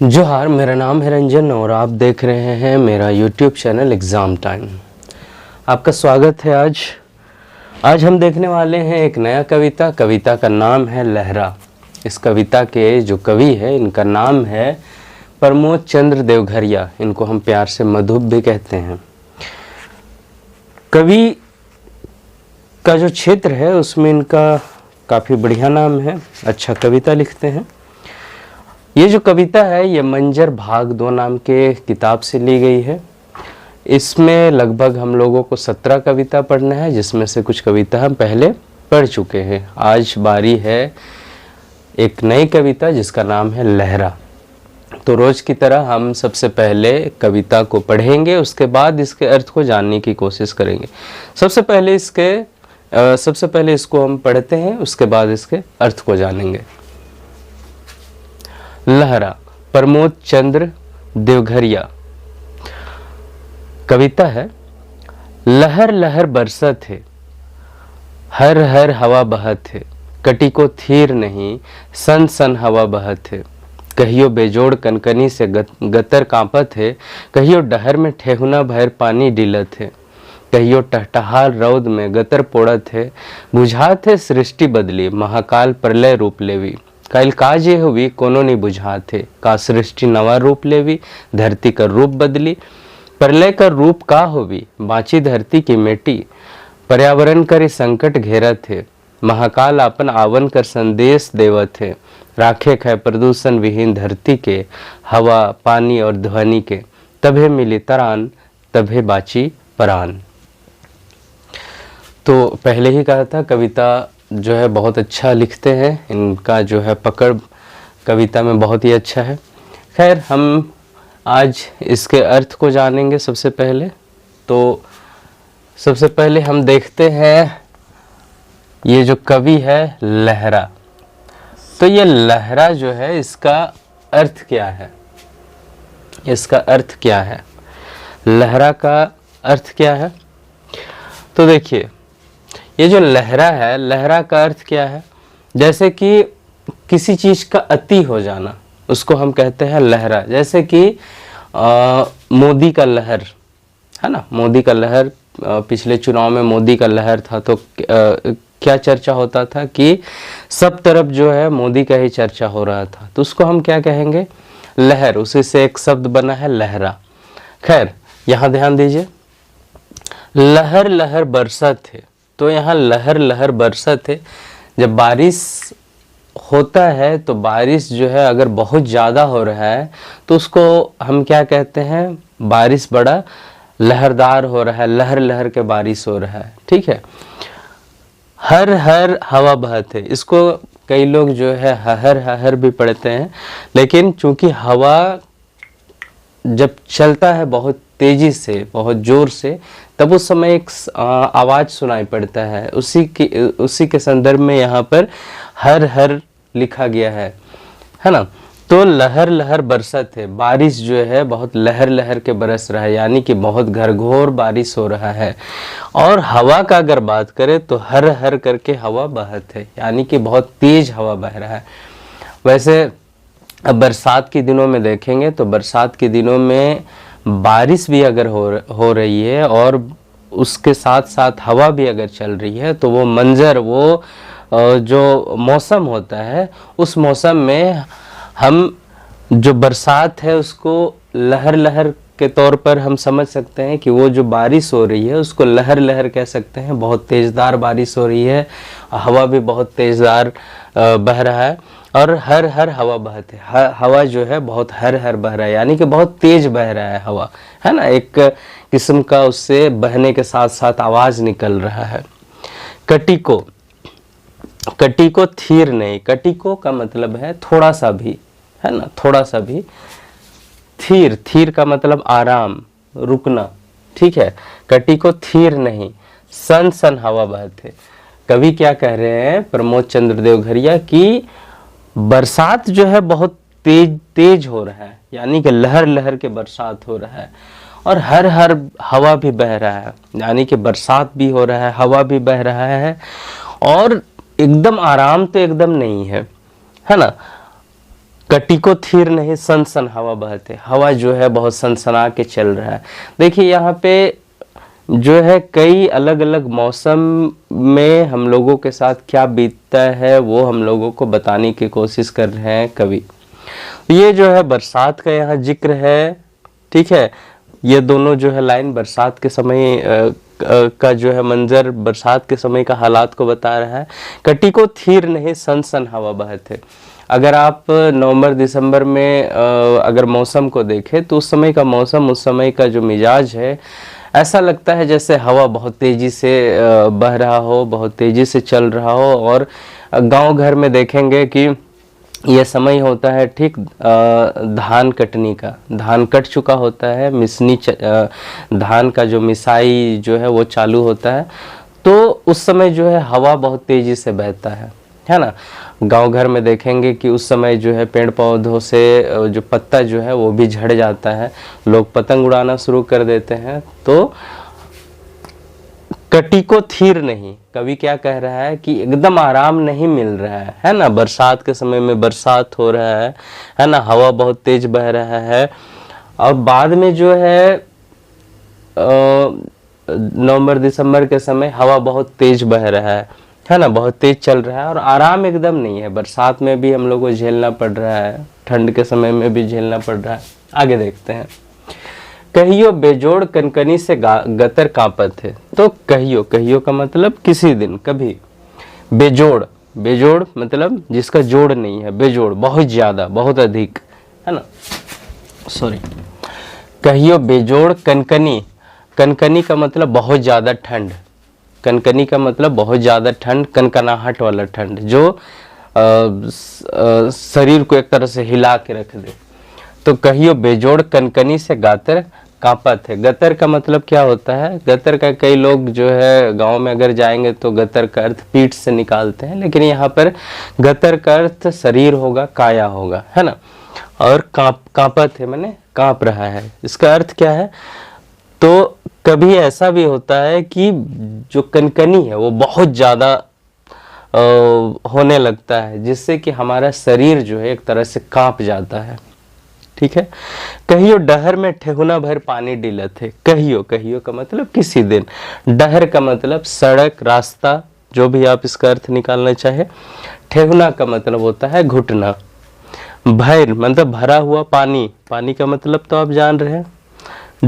जोहार, मेरा नाम है रंजन और आप देख रहे हैं मेरा YouTube चैनल एग्ज़ाम टाइम। आपका स्वागत है। आज हम देखने वाले हैं एक नया कविता का नाम है लहरा। इस कविता के जो कवि है इनका नाम है प्रमोद चंद्र देवघरिया। इनको हम प्यार से मधुप भी कहते हैं। कवि का जो क्षेत्र है उसमें इनका काफ़ी बढ़िया नाम है, अच्छा कविता लिखते हैं। ये जो कविता है ये मंजर भाग 2 नाम के किताब से ली गई है। इसमें लगभग हम लोगों को 17 कविता पढ़ना है, जिसमें से कुछ कविता हम पहले पढ़ चुके हैं। आज बारी है एक नई कविता जिसका नाम है लहरा। तो रोज़ की तरह हम सबसे पहले कविता को पढ़ेंगे, उसके बाद इसके अर्थ को जानने की कोशिश करेंगे। सबसे पहले इसको हम पढ़ते हैं, उसके बाद इसके अर्थ को जानेंगे। लहरा, प्रमोद चंद्र देवघरिया। कविता है। लहर लहर बरसत है, हर हर हवा बहत है, कटी को थीर नहीं, सन सन हवा बहत है। कहियो बेजोड़ कनकनी से गतर कांपत है, कहियो डहर में ठेहुना भर पानी डिलत है। कहियो टहटहाल रौद में गतर पोड़त है, बुझात है सृष्टि बदली, महाकाल प्रलय रूप लेवी। काल काज ये हुई कोनो नहीं बुझाते, का सृष्टि नवा रूप लेवी, धरती का रूप बदली। प्रलय का रूप का होवी, बाँची धरती की मेटी। पर्यावरण कर संकट घेरत है, महाकाल अपन आवन कर संदेश देवत है। राखे है प्रदूषण विहीन धरती के, हवा पानी और ध्वनि के। तभे मिली तरान, तभे बाची परान। तो पहले ही कहा था कविता जो है बहुत अच्छा लिखते हैं। इनका जो है पकड़ कविता में बहुत ही अच्छा है। खैर, हम आज इसके अर्थ को जानेंगे। सबसे पहले हम देखते हैं ये जो कवि है लहरा। तो ये लहरा जो है इसका अर्थ क्या है? इसका अर्थ क्या है? लहरा का अर्थ क्या है? तो देखिए, ये जो लहरा है, लहरा का अर्थ क्या है? जैसे कि किसी चीज का अति हो जाना, उसको हम कहते हैं लहरा। जैसे कि मोदी का लहर है ना, मोदी का लहर। पिछले चुनाव में मोदी का लहर था, तो क्या चर्चा होता था कि सब तरफ जो है मोदी का ही चर्चा हो रहा था। तो उसको हम क्या कहेंगे? लहर। उसी से एक शब्द बना है लहरा। खैर, यहाँ ध्यान दीजिए, लहर लहर बरसत है। तो यहाँ लहर लहर बरसत है। जब बारिश होता है तो बारिश जो है अगर बहुत ज़्यादा हो रहा है तो उसको हम क्या कहते हैं? बारिश बड़ा लहरदार हो रहा है, लहर लहर के बारिश हो रहा है। ठीक है। हर हर हवा बहत है, इसको कई लोग जो है हहर हहर भी पढ़ते हैं, लेकिन चूंकि हवा जब चलता है बहुत तेजी से, बहुत जोर से, तब उस समय एक आवाज सुनाई पड़ता है। उसी के संदर्भ में यहाँ पर हर हर लिखा गया है ना। तो लहर लहर बरसत है, बारिश जो है बहुत लहर लहर के बरस रहा है, यानी कि बहुत घरघोर बारिश हो रहा है। और हवा का अगर बात करें तो हर हर करके हवा बहत है, यानी कि बहुत तेज हवा बह रहा है। वैसे अब बरसात के दिनों में देखेंगे तो बरसात के दिनों में बारिश भी अगर हो रही है और उसके साथ साथ हवा भी अगर चल रही है, तो वो मंजर, वो जो मौसम होता है, उस मौसम में हम जो बरसात है उसको लहर लहर के तौर पर हम समझ सकते हैं कि वो जो बारिश हो रही है उसको लहर लहर कह सकते हैं। बहुत तेज़दार बारिश हो रही है, हवा भी बहुत तेज़दार बह रहा है, और हर हर हवा बहते है। हवा जो है बहुत हर हर बह रहा है, यानी कि बहुत तेज बह रहा है हवा, है ना। एक किस्म का उससे बहने के साथ साथ आवाज निकल रहा है। कटी को थीर नहीं। कटी को का मतलब है थोड़ा सा भी, है ना, थोड़ा सा भी। थीर का मतलब आराम, रुकना। ठीक है। कटी को थीर नहीं, सन सन हवा बहते। कवि क्या कह रहे हैं प्रमोद चंद्र देवघरिया की बरसात जो है बहुत तेज हो रहा है, यानी कि लहर लहर के बरसात हो रहा है, और हर हर हवा भी बह रहा है, यानी कि बरसात भी हो रहा है, हवा भी बह रहा है, और एकदम आराम तो एकदम नहीं है ना। कटी को थीर नहीं सनसन हवा बहते, हवा जो है बहुत सनसना के चल रहा है। देखिए यहाँ पे जो है कई अलग अलग मौसम में हम लोगों के साथ क्या बीतता है वो हम लोगों को बताने की कोशिश कर रहे हैं कवि। ये जो है बरसात का यहाँ जिक्र है, ठीक है। ये दोनों जो है लाइन बरसात के समय का जो है मंजर, बरसात के समय का हालात को बता रहा है। कटी को थीर नहीं सन सन हवा बहते। अगर आप नवंबर दिसंबर में अगर मौसम को देखें तो उस समय का मौसम, उस समय का जो मिजाज है, ऐसा लगता है जैसे हवा बहुत तेजी से बह रहा हो, बहुत तेजी से चल रहा हो। और गांव घर में देखेंगे कि यह समय होता है ठीक धान कटनी का, धान कट चुका होता है, मिसनी धान का जो मिसाई जो है वो चालू होता है, तो उस समय जो है हवा बहुत तेजी से बहता है ना। गांव घर में देखेंगे कि उस समय जो है पेड़ पौधों से जो पत्ता जो है वो भी झड़ जाता है, लोग पतंग उड़ाना शुरू कर देते हैं। तो कटी को थीर नहीं, कवि क्या कह रहा है कि एकदम आराम नहीं मिल रहा है ना। बरसात के समय में बरसात हो रहा है ना, हवा बहुत तेज बह रहा है। और बाद में जो है नवंबर दिसंबर के समय हवा बहुत तेज बह रहा है ना, बहुत तेज चल रहा है और आराम एकदम नहीं है। बरसात में भी हम लोग को झेलना पड़ रहा है, ठंड के समय में भी झेलना पड़ रहा है। आगे देखते हैं। कहियो बेजोड़ कनकनी से गतर कांपत है। तो कहियो, कहियो का मतलब किसी दिन, कभी। बेजोड़, बेजोड़ मतलब जिसका जोड़ नहीं है, बेजोड़ बहुत ज्यादा, बहुत अधिक, है ना, सॉरी। कहियो बेजोड़ कनकनी, कनकनी का मतलब बहुत ज्यादा ठंड, कनकनी का मतलब बहुत ज्यादा ठंड, कनकनाहट वाला ठंड जो शरीर को एक तरह से हिला के रख दे। तो कहियो बेजोड़ कनकनी से गातर कांपत है। गतर का मतलब क्या होता है? गतर का कई लोग जो है गांव में अगर जाएंगे तो गतर का अर्थ पीठ से निकालते हैं, लेकिन यहाँ पर गतर का अर्थ शरीर होगा, काया होगा, है ना। और कांपत है माने कांप रहा है। इसका अर्थ क्या है? तो कभी ऐसा भी होता है कि जो कनकनी है वो बहुत ज्यादा होने लगता है, जिससे कि हमारा शरीर जो है एक तरह से कांप जाता है, ठीक है। कहियो डहर में ठेहुना भर पानी डिलत है। कहियो, कहियो का मतलब किसी दिन, डहर का मतलब सड़क, रास्ता, जो भी आप इसका अर्थ निकालना चाहे। ठेहुना का मतलब होता है घुटना। भर मतलब भरा हुआ पानी, पानी का मतलब तो आप जान रहे हैं।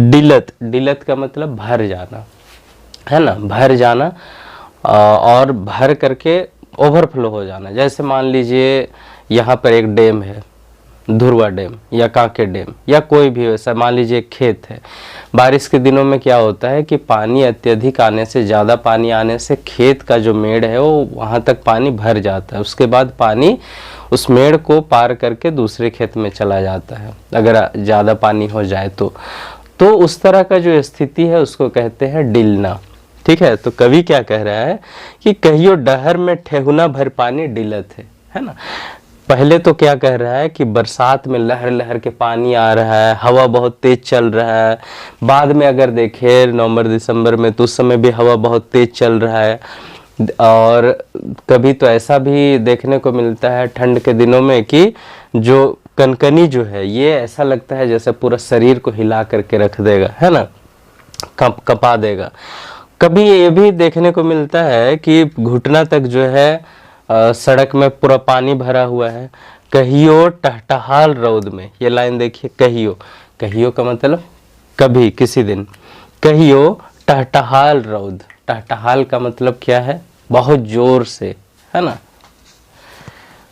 डिलत, डिलत का मतलब भर जाना, है ना, भर जाना और भर करके ओवरफ्लो हो जाना। जैसे मान लीजिए यहाँ पर एक डैम है, धुरवा डैम या कांके डैम या कोई भी वैसा, मान लीजिए खेत है। बारिश के दिनों में क्या होता है कि पानी अत्यधिक आने से, ज़्यादा पानी आने से खेत का जो मेड़ है वो वहाँ तक पानी भर जाता है। उसके बाद पानी उस मेड़ को पार करके दूसरे खेत में चला जाता है अगर ज़्यादा पानी हो जाए तो उस तरह का जो स्थिति है उसको कहते हैं डिलना, ठीक है। तो कवि क्या कह रहा है कि कहियो डहर में ठेहुना भर पानी डिलत है ना। पहले तो क्या कह रहा है कि बरसात में लहर लहर के पानी आ रहा है, हवा बहुत तेज चल रहा है। बाद में अगर देखें नवंबर दिसंबर में तो उस समय भी हवा बहुत तेज चल रहा है। और कभी तो ऐसा भी देखने को मिलता है ठंड के दिनों में कि जो कनकनी जो है ये ऐसा लगता है जैसे पूरा शरीर को हिला करके रख देगा, है ना, कपा देगा। कभी ये भी देखने को मिलता है कि घुटना तक जो है सड़क में पूरा पानी भरा हुआ है। कहियो टहटहाल रौद में, ये लाइन देखिए, कहियो, कहियो का मतलब कभी, किसी दिन। कहियो टहटहाल रौद, टहटहाल का मतलब क्या है? बहुत जोर से, है ना,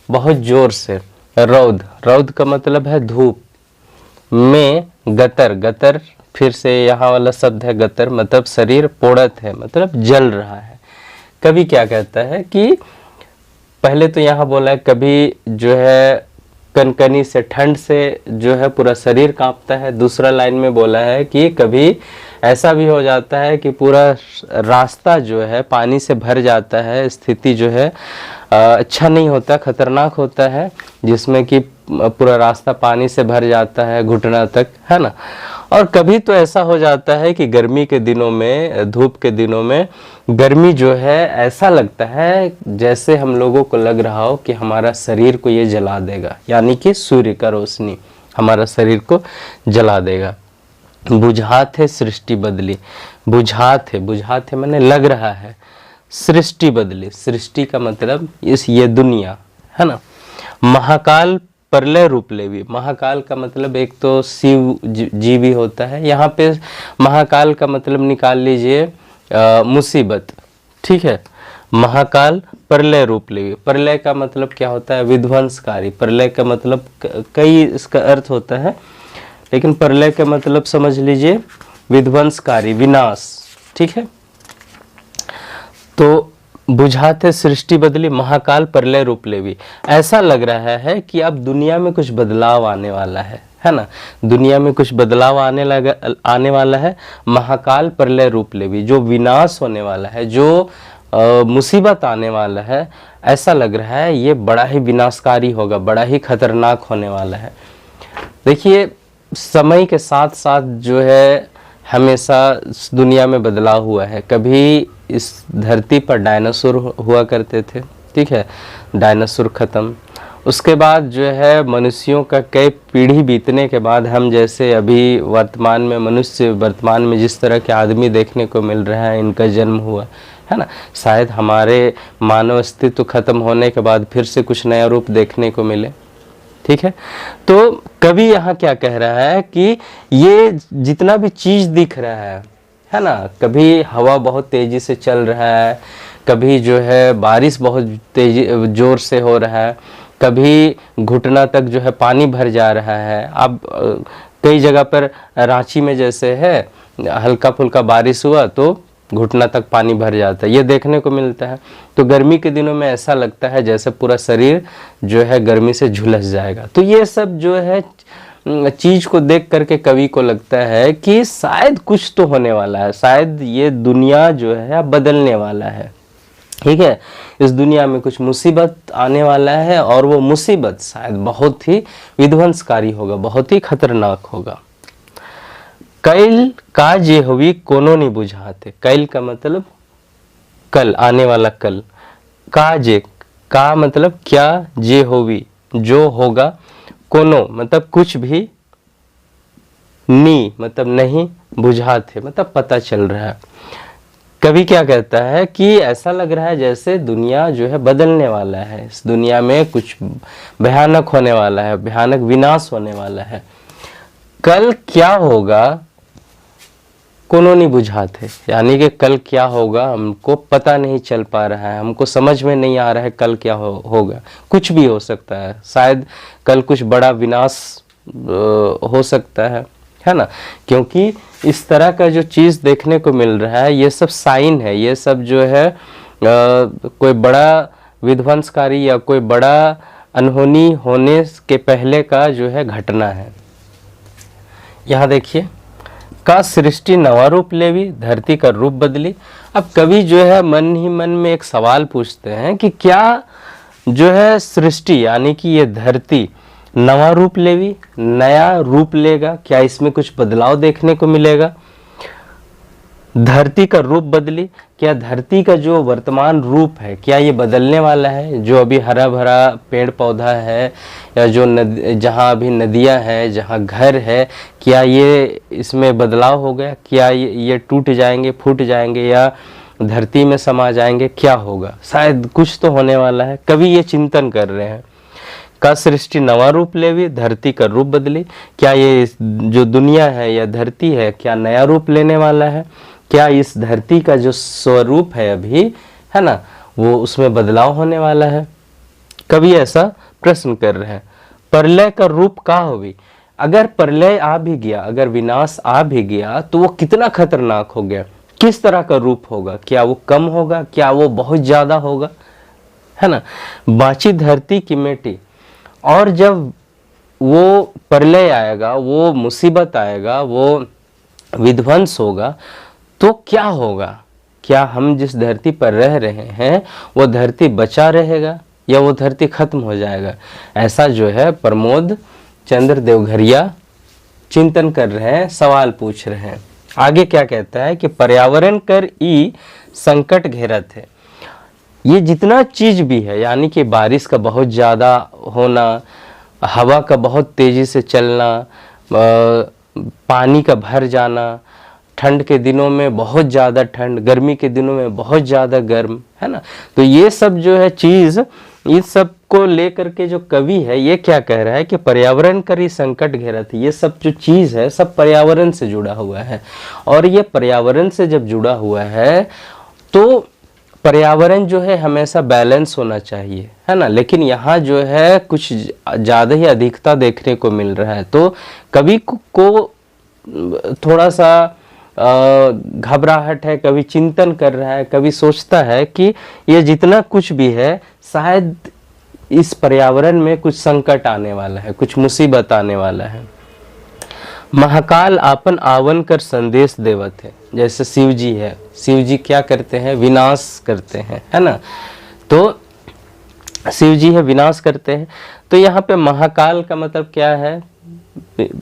बहुत जोर से। रौद, रौद का मतलब है धूप। में गतर, गतर फिर से यहाँ वाला शब्द है गतर, मतलब शरीर पोड़त है, मतलब जल रहा है। कभी क्या कहता है कि पहले तो यहाँ बोला है कभी जो है कनकनी से, ठंड से जो है पूरा शरीर कांपता है। दूसरा लाइन में बोला है कि कभी ऐसा भी हो जाता है कि पूरा रास्ता जो है पानी से भर जाता है। स्थिति जो है अच्छा नहीं होता, खतरनाक होता है, जिसमें कि पूरा रास्ता पानी से भर जाता है घुटना तक, है ना। और कभी तो ऐसा हो जाता है कि गर्मी के दिनों में, धूप के दिनों में गर्मी जो है ऐसा लगता है जैसे हम लोगों को लग रहा हो कि हमारा शरीर को ये जला देगा, यानी कि सूर्य का रोशनी हमारा शरीर को जला देगा। बुझात है सृष्टि बदली, बुझात है मैंने लग रहा है, सृष्टि बदली, सृष्टि का मतलब ये दुनिया है ना। महाकाल प्रलय रूप लेवी, महाकाल का मतलब एक तो शिव जी भी होता है, यहाँ पे महाकाल का मतलब निकाल लीजिए मुसीबत, ठीक है। महाकाल प्रलय रूप लेवी, प्रलय का मतलब क्या होता है, विध्वंसकारी। प्रलय का मतलब कई इसका अर्थ होता है, लेकिन प्रलय का मतलब समझ लीजिए विध्वंसकारी, विनाश, ठीक है। तो बुझाते सृष्टि बदली, महाकाल प्रलय रूप लेवी, ऐसा लग रहा है कि अब दुनिया में कुछ बदलाव आने वाला है ना, दुनिया में कुछ बदलाव आने वाला है। महाकाल प्रलय रूप लेवी, जो विनाश होने वाला है, जो मुसीबत आने वाला है, ऐसा लग रहा है ये बड़ा ही विनाशकारी होगा, बड़ा ही खतरनाक होने वाला है। देखिए समय के साथ साथ जो है हमेशा दुनिया में बदलाव हुआ है। कभी इस धरती पर डायनासोर हुआ करते थे, ठीक है, डायनासोर खत्म, उसके बाद जो है मनुष्यों का कई पीढ़ी बीतने के बाद हम जैसे अभी वर्तमान में मनुष्य, वर्तमान में जिस तरह के आदमी देखने को मिल रहा है, इनका जन्म हुआ है ना, शायद हमारे मानव अस्तित्व खत्म होने के बाद फिर से कुछ नया रूप देखने को मिले, ठीक है। तो कवि यहाँ क्या कह रहा है कि ये जितना भी चीज दिख रहा है ना, कभी हवा बहुत तेजी से चल रहा है, कभी जो है बारिश बहुत तेजी जोर से हो रहा है, कभी घुटना तक जो है पानी भर जा रहा है। अब कई जगह पर रांची में जैसे है हल्का फुल्का बारिश हुआ तो घुटना तक पानी भर जाता है, ये देखने को मिलता है। तो गर्मी के दिनों में ऐसा लगता है जैसे पूरा शरीर जो है गर्मी से झुलस जाएगा। तो ये सब जो है चीज को देख करके कवि को लगता है कि शायद कुछ तो होने वाला है, शायद ये दुनिया जो है बदलने वाला है, ठीक है। इस दुनिया में कुछ मुसीबत आने वाला है और वो मुसीबत शायद बहुत ही विध्वंसकारी होगा, बहुत ही खतरनाक होगा। कैल का जे हुई कोनो नहीं बुझाते, कैल का मतलब कल, आने वाला कल, का जे का मतलब क्या, जे होवी जो होगा, कोनो मतलब कुछ भी, नी मतलब नहीं, बुझाते मतलब पता चल रहा है। कवि क्या कहता है कि ऐसा लग रहा है जैसे दुनिया जो है बदलने वाला है, इस दुनिया में कुछ भयानक होने वाला है, भयानक विनाश होने वाला है। कल क्या होगा कोनो नहीं बुझाते, यानी कि कल क्या होगा हमको पता नहीं चल पा रहा है, हमको समझ में नहीं आ रहा है कल क्या होगा। कुछ भी हो सकता है, शायद कल कुछ बड़ा विनाश हो सकता है ना, क्योंकि इस तरह का जो चीज़ देखने को मिल रहा है ये सब साइन है, ये सब जो है कोई बड़ा विध्वंसकारी या कोई बड़ा अनहोनी होने के पहले का जो है घटना है। यहाँ देखिए, का सृष्टि नवा रूप लेवी, धरती का रूप बदली। अब कवि जो है मन ही मन में एक सवाल पूछते हैं कि क्या जो है सृष्टि यानी कि ये धरती नवा रूप लेवी, नया रूप लेगा, क्या इसमें कुछ बदलाव देखने को मिलेगा। धरती का रूप बदली, क्या धरती का जो वर्तमान रूप है क्या ये बदलने वाला है, जो अभी हरा भरा पेड़ पौधा है या जो जहाँ अभी नदियाँ हैं, जहाँ घर है, क्या ये इसमें बदलाव हो गया, क्या ये टूट जाएंगे, फूट जाएंगे या धरती में समा जाएंगे, क्या होगा, शायद कुछ तो होने वाला है। कवि ये चिंतन कर रहे हैं। का सृष्टि नवा रूप लेवी, धरती का रूप बदली, क्या ये जो दुनिया है या धरती है क्या नया रूप लेने वाला है, क्या इस धरती का जो स्वरूप है अभी है ना वो उसमें बदलाव होने वाला है। कवि ऐसा प्रश्न कर रहे हैं। प्रलय का रूप का होगी, अगर प्रलय आ भी गया, अगर विनाश आ भी गया तो वो कितना खतरनाक हो गया, किस तरह का रूप होगा, क्या वो कम होगा, क्या वो बहुत ज्यादा होगा, है ना। बाची धरती की मिट्टी, और जब वो प्रलय आएगा, वो मुसीबत आएगा, वो विध्वंस होगा तो क्या होगा, क्या हम जिस धरती पर रह रहे हैं वो धरती बचा रहेगा या वो धरती खत्म हो जाएगा। ऐसा जो है प्रमोद चंद्र देवघरिया चिंतन कर रहे हैं, सवाल पूछ रहे हैं। आगे क्या कहता है कि पर्यावरण कर ई संकट घेरत है। ये जितना चीज भी है, यानी कि बारिश का बहुत ज़्यादा होना, हवा का बहुत तेजी से चलना, पानी का भर जाना, ठंड के दिनों में बहुत ज़्यादा ठंड, गर्मी के दिनों में बहुत ज़्यादा गर्म, है ना। तो ये सब जो है चीज़, इस सब को लेकर के जो कवि है ये क्या कह रहा है कि पर्यावरण कर ही संकट घेरत है। ये सब जो चीज़ है सब पर्यावरण से जुड़ा हुआ है, और ये पर्यावरण से जब जुड़ा हुआ है तो पर्यावरण जो है हमेशा बैलेंस होना चाहिए, है ना। लेकिन यहाँ जो है कुछ ज़्यादा ही अधिकता देखने को मिल रहा है। तो कवि को थोड़ा सा घबराहट है, कभी चिंतन कर रहा है, कभी सोचता है कि ये जितना कुछ भी है शायद इस पर्यावरण में कुछ संकट आने वाला है, कुछ मुसीबत आने वाला है। महाकाल आपन आवन कर संदेश देवत है। जैसे शिव जी है, शिव जी क्या करते हैं, विनाश करते हैं, है ना। तो शिव जी है, विनाश करते हैं। तो यहाँ पे महाकाल का मतलब क्या है,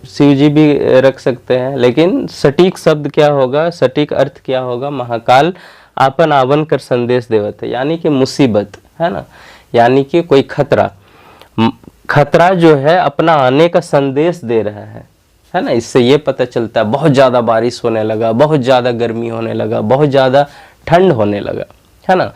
शिव जी भी रख सकते हैं, लेकिन सटीक शब्द क्या होगा, सटीक अर्थ क्या होगा, महाकाल आपन आवन कर संदेश देवत है, यानी कि मुसीबत, है ना, यानी कि कोई खतरा, खतरा जो है अपना आने का संदेश दे रहा है ना। इससे ये पता चलता है बहुत ज़्यादा बारिश होने लगा, बहुत ज़्यादा गर्मी होने लगा, बहुत ज़्यादा ठंड होने लगा, है ना।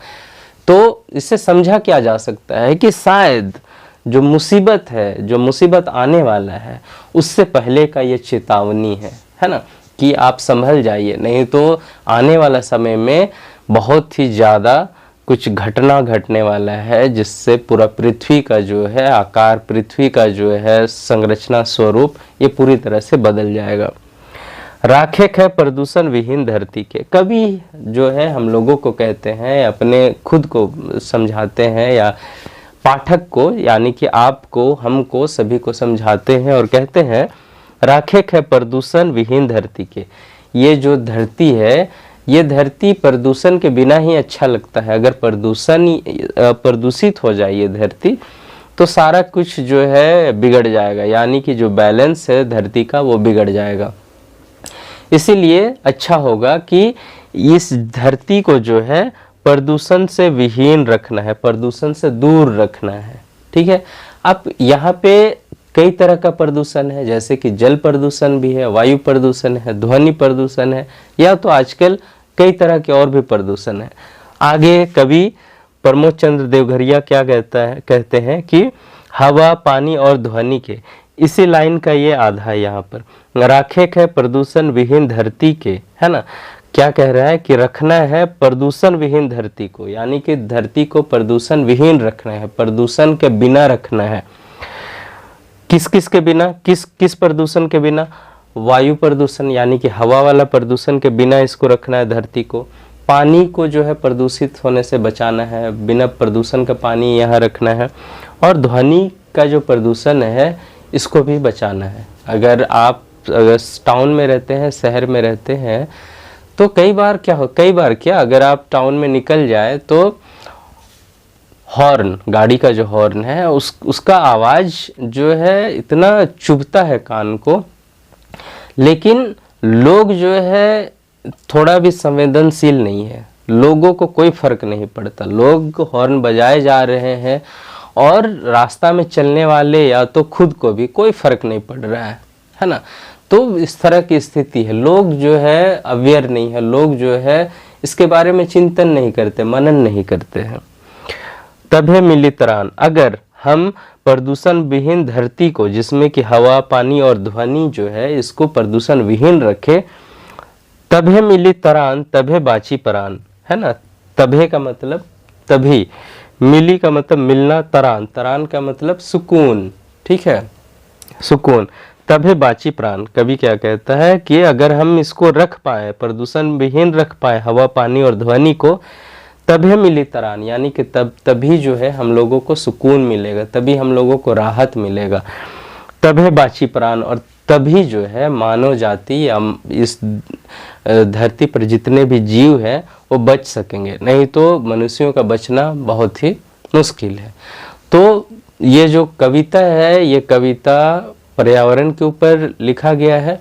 तो इससे समझा क्या जा सकता है कि शायद जो मुसीबत है, जो मुसीबत आने वाला है, उससे पहले का ये चेतावनी है ना, कि आप संभल जाइए, नहीं तो आने वाला समय में बहुत ही ज़्यादा कुछ घटना घटने वाला है, जिससे पूरा पृथ्वी का जो है आकार, पृथ्वी का जो है संरचना, स्वरूप, ये पूरी तरह से बदल जाएगा। राखेक है प्रदूषण विहीन धरती के। कवि जो है हम लोगों को कहते हैं, अपने खुद को समझाते हैं, या पाठक को, यानी कि आपको, हमको, सभी को समझाते हैं और कहते हैं राखेक है प्रदूषण विहीन धरती के। ये जो धरती है, ये धरती प्रदूषण के बिना ही अच्छा लगता है। अगर प्रदूषित हो जाए ये धरती तो सारा कुछ जो है बिगड़ जाएगा, यानी कि जो बैलेंस है धरती का वो बिगड़ जाएगा। इसीलिए अच्छा होगा कि इस धरती को जो है प्रदूषण से विहीन रखना है, प्रदूषण से दूर रखना है, ठीक है। अब यहाँ पे कई तरह का प्रदूषण है, जैसे कि जल प्रदूषण भी है, वायु प्रदूषण है, ध्वनि प्रदूषण है, या तो आजकल कई तरह के और भी प्रदूषण है। आगे कवि प्रमोद चंद्र देवघरिया क्या कहते हैं कि हवा, पानी और ध्वनि के, इसी लाइन का ये आधा है यहाँ पर। राखेक है प्रदूषण विहीन धरती के, है ना। क्या कह रहा है कि रखना है प्रदूषण विहीन धरती को, यानी कि धरती को प्रदूषण विहीन रखना है, प्रदूषण के बिना रखना है। किस किस के बिना, किस प्रदूषण के बिना, वायु प्रदूषण यानी कि हवा वाला प्रदूषण के बिना इसको रखना है धरती को। पानी को जो है प्रदूषित होने से बचाना है, बिना प्रदूषण का पानी यहाँ रखना है। और ध्वनि का जो प्रदूषण है इसको भी बचाना है। अगर टाउन में रहते हैं, शहर में रहते हैं, तो कई बार क्या अगर आप टाउन में निकल जाए तो हॉर्न, गाड़ी का जो हॉर्न है उसका आवाज़ जो है इतना चुभता है कान को, लेकिन लोग जो है थोड़ा भी संवेदनशील नहीं है, लोगों को कोई फर्क नहीं पड़ता। लोग हॉर्न बजाए जा रहे हैं और रास्ता में चलने वाले या तो खुद को भी कोई फर्क नहीं पड़ रहा है ना। तो इस तरह की स्थिति है, लोग जो है अवेयर नहीं है, लोग जो है इसके बारे में चिंतन नहीं करते, मनन नहीं करते हैं। तभे मिली तरान, अगर हम प्रदूषण विहीन धरती को, जिसमें कि हवा, पानी और ध्वनि जो है इसको प्रदूषण विहीन रखे, तभे मिली तरान तभे बाची परान, है ना। तभे का मतलब तभी, मिली का मतलब मिलना, तरान का मतलब सुकून, ठीक है, सुकून। तभे बाची प्राण, कवि क्या कहता है कि अगर हम इसको रख पाए, प्रदूषण विहीन रख पाए हवा, पानी और ध्वनि को, तभी मिली तरान, यानी कि तभी जो है हम लोगों को सुकून मिलेगा, तभी हम लोगों को राहत मिलेगा। तभे बाची प्राण, और तभी जो है मानव जाति या इस धरती पर जितने भी जीव हैं वो बच सकेंगे, नहीं तो मनुष्यों का बचना बहुत ही मुश्किल है। तो ये जो कविता है, ये कविता पर्यावरण के ऊपर लिखा गया है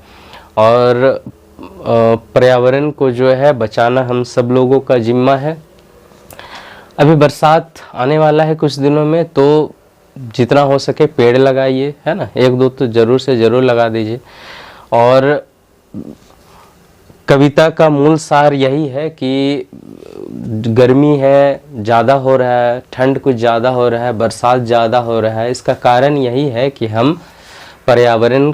और पर्यावरण को जो है बचाना हम सब लोगों का जिम्मा है। अभी बरसात आने वाला है कुछ दिनों में, तो जितना हो सके पेड़ लगाइए, है ना, 1-2 तो ज़रूर से ज़रूर लगा दीजिए। और कविता का मूल सार यही है कि गर्मी है, ज़्यादा हो रहा है, ठंड कुछ ज़्यादा हो रहा है, बरसात ज़्यादा हो रहा है, इसका कारण यही है कि हम पर्यावरण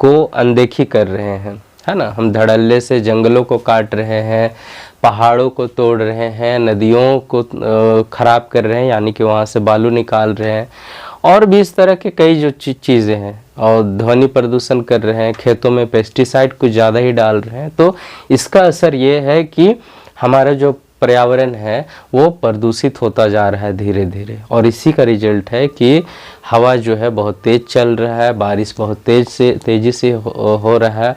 को अनदेखी कर रहे हैं, है ना। हम धड़ल्ले से जंगलों को काट रहे हैं, पहाड़ों को तोड़ रहे हैं, नदियों को ख़राब कर रहे हैं, यानी कि वहाँ से बालू निकाल रहे हैं, और भी इस तरह के कई जो चीज़ें हैं, और ध्वनि प्रदूषण कर रहे हैं, खेतों में पेस्टिसाइड कुछ ज़्यादा ही डाल रहे हैं। तो इसका असर ये है कि हमारा जो पर्यावरण है वो प्रदूषित होता जा रहा है धीरे धीरे, और इसी का रिजल्ट है कि हवा जो है बहुत तेज़ चल रहा है, बारिश बहुत तेज़ी से हो रहा है,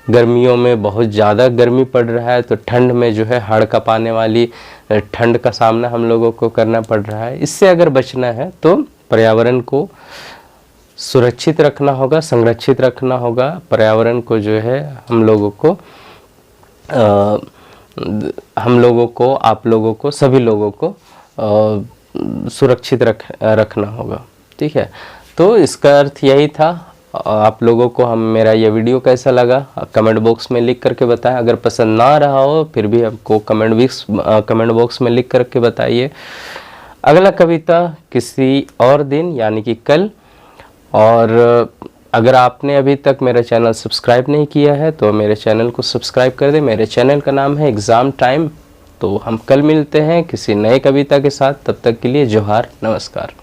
गर्मियों में बहुत ज़्यादा गर्मी पड़ रहा है, तो ठंड में जो है हाड़ कांपने वाली ठंड का सामना हम लोगों को करना पड़ रहा है। इससे अगर बचना है तो पर्यावरण को सुरक्षित रखना होगा, संरक्षित रखना होगा। पर्यावरण को जो है हम लोगों को आप लोगों को सभी लोगों को सुरक्षित रखना होगा, ठीक है। तो इसका अर्थ यही था। आप लोगों को मेरा ये वीडियो कैसा लगा कमेंट बॉक्स में लिख करके बताएं। अगर पसंद ना रहा हो फिर भी हमको कमेंट बॉक्स में लिख करके बताइए। अगला कविता किसी और दिन यानी कि कल। और अगर आपने अभी तक मेरा चैनल सब्सक्राइब नहीं किया है तो मेरे चैनल को सब्सक्राइब कर दें। मेरे चैनल का नाम है एग्ज़ाम टाइम। तो हम कल मिलते हैं किसी नए कविता के साथ। तब तक के लिए जोहार, नमस्कार।